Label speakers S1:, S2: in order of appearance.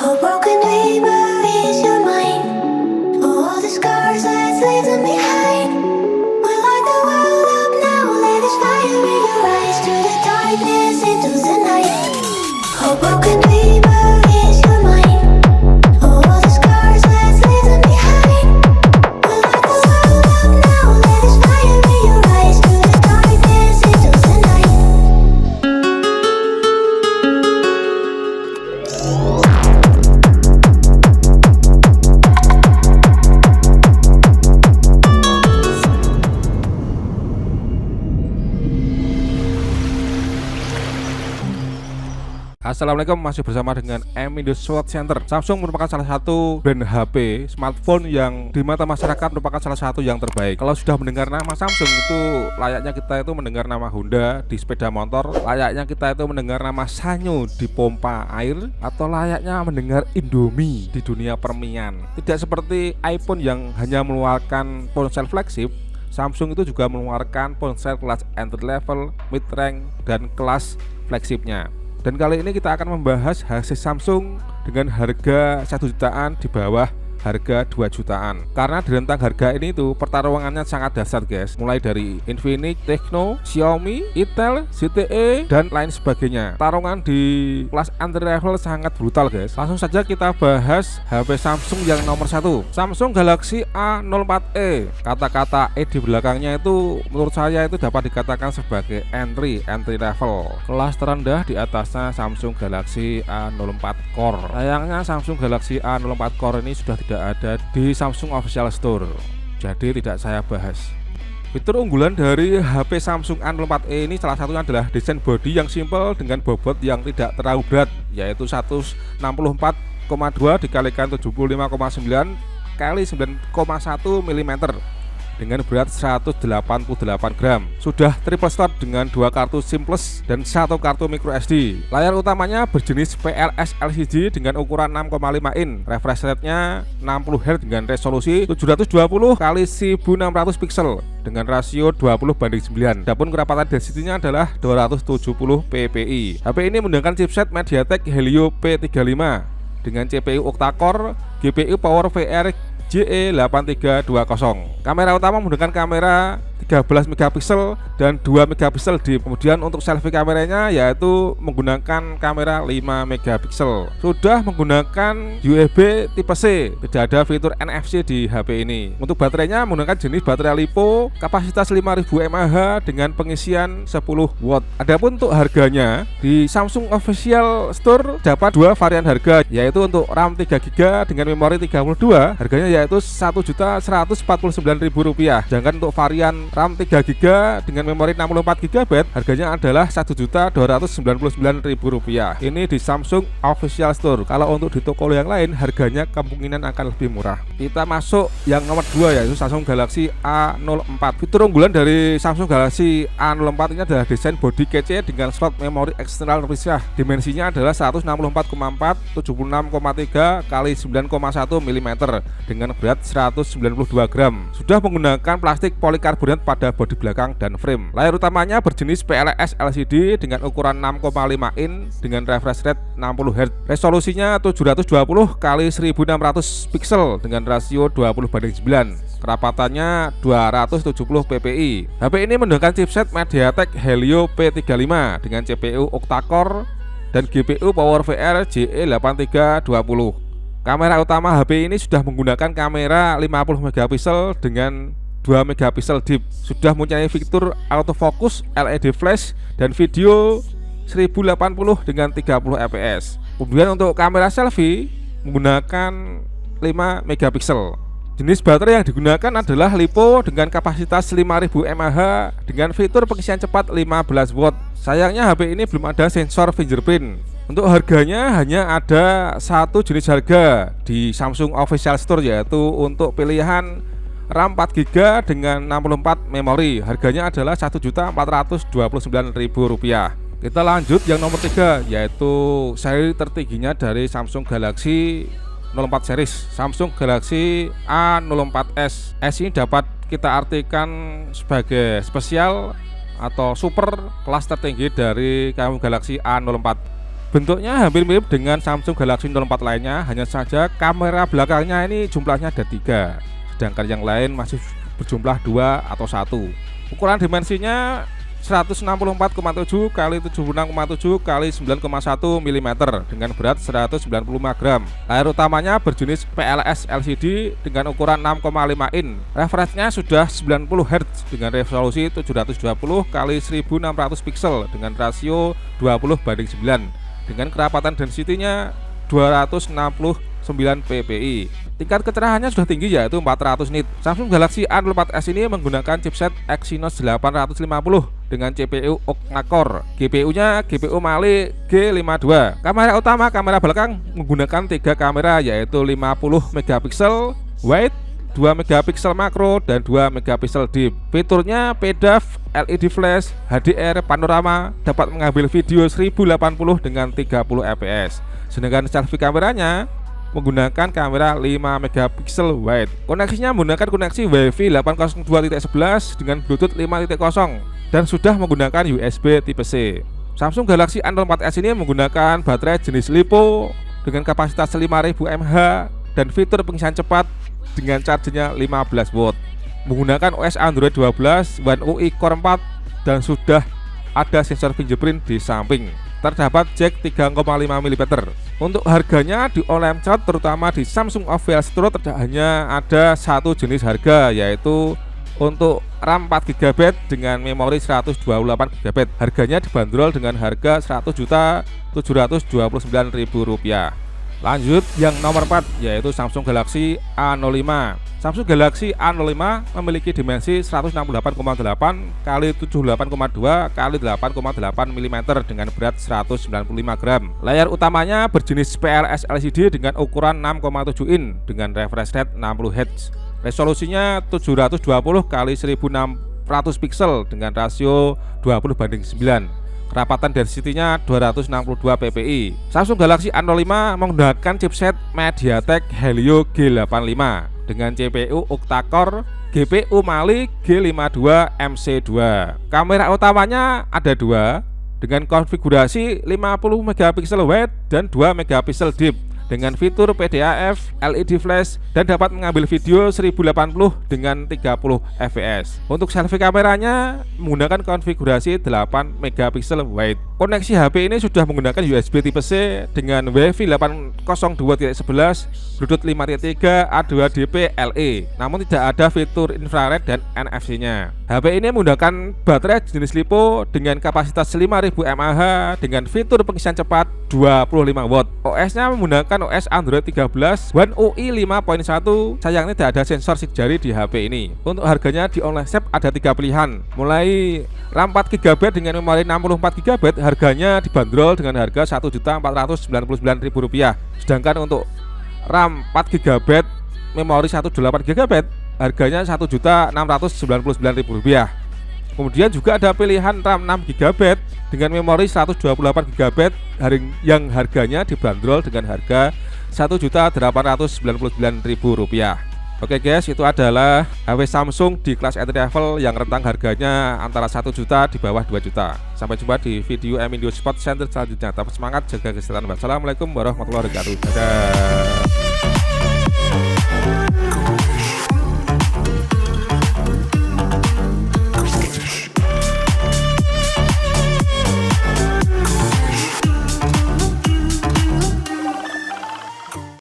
S1: A broken dreamer is your mind. All the scars that leave them behind. We light the world up now. Let us fire in your eyes. To the darkness, into the night. A broken dreamer is your mind. All the scars that leave them behind. We light the world up now. Let us fire in your eyes. To the darkness, into the night.
S2: Assalamualaikum, masih bersama dengan Emindo Sword Center. Samsung merupakan salah satu brand HP smartphone yang di mata masyarakat merupakan salah satu yang terbaik. Kalau sudah mendengar nama Samsung itu layaknya kita itu mendengar nama Honda di sepeda motor, layaknya kita itu mendengar nama Sanyo di pompa air, atau layaknya mendengar Indomie di dunia permian. Tidak seperti iPhone yang hanya mengeluarkan ponsel flagship, Samsung itu juga mengeluarkan ponsel kelas entry level, mid range, dan kelas flagshipnya. Dan kali ini kita akan membahas hasil Samsung dengan harga 1 jutaan di bawah harga 2 jutaan. Karena di rentang harga ini tuh pertarungannya sangat dahsyat guys. Mulai dari Infinix, Tecno, Xiaomi, Itel, ZTE, dan lain sebagainya. Pertarungan di kelas entry level sangat brutal guys. Langsung saja kita bahas HP Samsung yang nomor 1, Samsung Galaxy A04e. Kata-kata E di belakangnya itu menurut saya itu dapat dikatakan sebagai entry level. Kelas terendah di atasnya Samsung Galaxy A04 Core. Sayangnya Samsung Galaxy A04 Core ini sudah tidak ada di Samsung Official Store, jadi tidak saya bahas. Fitur unggulan dari HP Samsung A04e ini salah satunya adalah desain bodi yang simple dengan bobot yang tidak terlalu berat, yaitu 164,2 dikalikan 75,9 kali 9,1 mm dengan berat 188 gram. Sudah triple slot dengan 2 kartu SIM plus dan 1 kartu micro SD. Layar utamanya berjenis PLS LCD dengan ukuran 6,5 in. Refresh rate-nya 60 Hz dengan resolusi 720 x 1600 pixel dengan rasio 20:9. Adapun kerapatan density-nya adalah 270 ppi. HP ini menggunakan chipset MediaTek Helio P35 dengan CPU octa-core, GPU Power VR JE8320. Kamera utama menggunakan kamera 13 megapiksel dan 2 megapiksel deep. Kemudian untuk selfie kameranya yaitu menggunakan kamera 5 megapiksel. Sudah menggunakan USB tipe C, tidak ada fitur NFC di HP ini. Untuk baterainya menggunakan jenis baterai LiPo, kapasitas 5000 mAh dengan pengisian 10 watt. Adapun untuk harganya di Samsung Official Store dapat dua varian harga, yaitu untuk RAM 3GB dengan memori 32, harganya yaitu Rp1.149.000. Sedangkan untuk varian RAM 3GB dengan memori 64GB harganya adalah Rp1.299.000. Ini di Samsung Official Store. Kalau untuk di toko yang lain harganya kemungkinan akan lebih murah. Kita masuk yang nomor 2 yaitu Samsung Galaxy A04. Fitur unggulan dari Samsung Galaxy A04 ini adalah desain bodi kece dengan slot memori eksternal terpisah. Dimensinya adalah 164,4 76,3 kali 9,1 mm dengan berat 192 gram. Sudah menggunakan plastik polikarbonat pada bodi belakang dan frame. Layar utamanya berjenis PLS LCD dengan ukuran 6,5 in dengan refresh rate 60 Hz. Resolusinya 720 x 1600 pixel dengan rasio 20:9. Kerapatannya 270 ppi. HP ini menggunakan chipset MediaTek Helio P35 dengan CPU octa-core dan GPU Power VR JE8320. Kamera utama HP ini sudah menggunakan kamera 50 megapiksel dengan 2 megapiksel deep. Sudah mempunyai fitur autofocus, LED flash, dan video 1080 dengan 30 fps. Kemudian untuk kamera selfie menggunakan 5 megapiksel. Jenis baterai yang digunakan adalah LiPo dengan kapasitas 5000 mAh dengan fitur pengisian cepat 15 watt. Sayangnya HP ini belum ada sensor fingerprint. Untuk harganya hanya ada satu jenis harga di Samsung Official Store, yaitu untuk pilihan RAM 4GB dengan 64 memori. Harganya adalah Rp1.429.000. Kita lanjut yang nomor 3 yaitu seri tertingginya dari Samsung Galaxy 04 series, Samsung Galaxy A04s. S ini dapat kita artikan sebagai spesial atau super kelas tertinggi dari Samsung Galaxy A04. Bentuknya hampir mirip dengan Samsung Galaxy Note 4 lainnya, hanya saja kamera belakangnya ini jumlahnya ada 3, sedangkan yang lain masih berjumlah 2 atau 1. Ukuran dimensinya 164,7 x 76,7 x 9,1 mm dengan berat 195 gram. Layar utamanya berjenis PLS LCD dengan ukuran 6,5 in. Refresh-nya sudah 90 Hz dengan resolusi 720 x 1600 pixel dengan rasio 20:9 dengan kerapatan density-nya 269 ppi. Tingkat kecerahannya sudah tinggi yaitu 400 nit. Samsung Galaxy A04s ini menggunakan chipset Exynos 850 dengan CPU octa-core. GPU-nya GPU Mali G52. Kamera utama, kamera belakang menggunakan 3 kamera yaitu 50 megapiksel wide, 2 megapiksel makro dan 2 megapiksel deep. Fiturnya PDAF, LED flash, HDR, panorama, dapat mengambil video 1080 dengan 30 fps. Sedangkan selfie kameranya menggunakan kamera 5 megapiksel wide. Koneksinya menggunakan koneksi Wi-Fi 802.11 dengan Bluetooth 5.0 dan sudah menggunakan USB Type C. Samsung Galaxy A04s ini menggunakan baterai jenis LiPo dengan kapasitas 5000 mAh dan fitur pengisian cepat dengan chargernya 15 watt. Menggunakan OS Android 12 One UI Core 4 dan sudah ada sensor fingerprint di samping. Terdapat jack 3,5 mm. Untuk harganya di online chart terutama di Samsung Official Store hanya ada satu jenis harga, yaitu untuk RAM 4GB dengan memori 128GB. Harganya dibanderol dengan harga Rp100.729.000. Lanjut yang nomor 4 yaitu Samsung Galaxy A05. Samsung Galaxy A05 memiliki dimensi 168,8 x 78,2 x 8,8 mm dengan berat 195 gram. Layar utamanya berjenis PLS LCD dengan ukuran 6,7 in dengan refresh rate 60 Hz. Resolusinya 720 x 1600 pixel dengan rasio 20:9. Kerapatan density-nya 262 ppi. Samsung Galaxy A05 menggunakan chipset MediaTek Helio G85 dengan CPU octa-core, GPU Mali G52 MC2. Kamera utamanya ada 2 dengan konfigurasi 50 megapiksel wide dan 2 megapiksel deep dengan fitur PDAF, LED flash dan dapat mengambil video 1080 dengan 30 fps. Untuk selfie kameranya menggunakan konfigurasi 8 megapiksel wide. Koneksi HP ini sudah menggunakan USB Type C dengan Wi-Fi 802.11, Bluetooth 5.3, A2DP LE. Namun tidak ada fitur infrared dan NFC-nya. HP ini menggunakan baterai jenis LiPo dengan kapasitas 5000 mAh dengan fitur pengisian cepat 25 watt. OS-nya menggunakan OS Android 13 One UI 5.1. Sayangnya tidak ada sensor sidik jari di HP ini. Untuk harganya di online shop ada 3 pilihan, mulai RAM 4GB dengan memori 64GB harganya dibanderol dengan harga Rp1.499.000. Sedangkan untuk RAM 4GB memori 128GB harganya Rp1.699.000. Kemudian juga ada pilihan RAM 6GB dengan memori 128GB yang harganya dibanderol dengan harga Rp1.899.000. Oke guys, itu adalah HP Samsung di kelas entry level yang rentang harganya antara 1 juta di bawah 2 juta. Sampai jumpa di video M Indo Sport Center selanjutnya. Tetap semangat, jaga kesehatan. Wassalamualaikum warahmatullahi wabarakatuh. Dadah.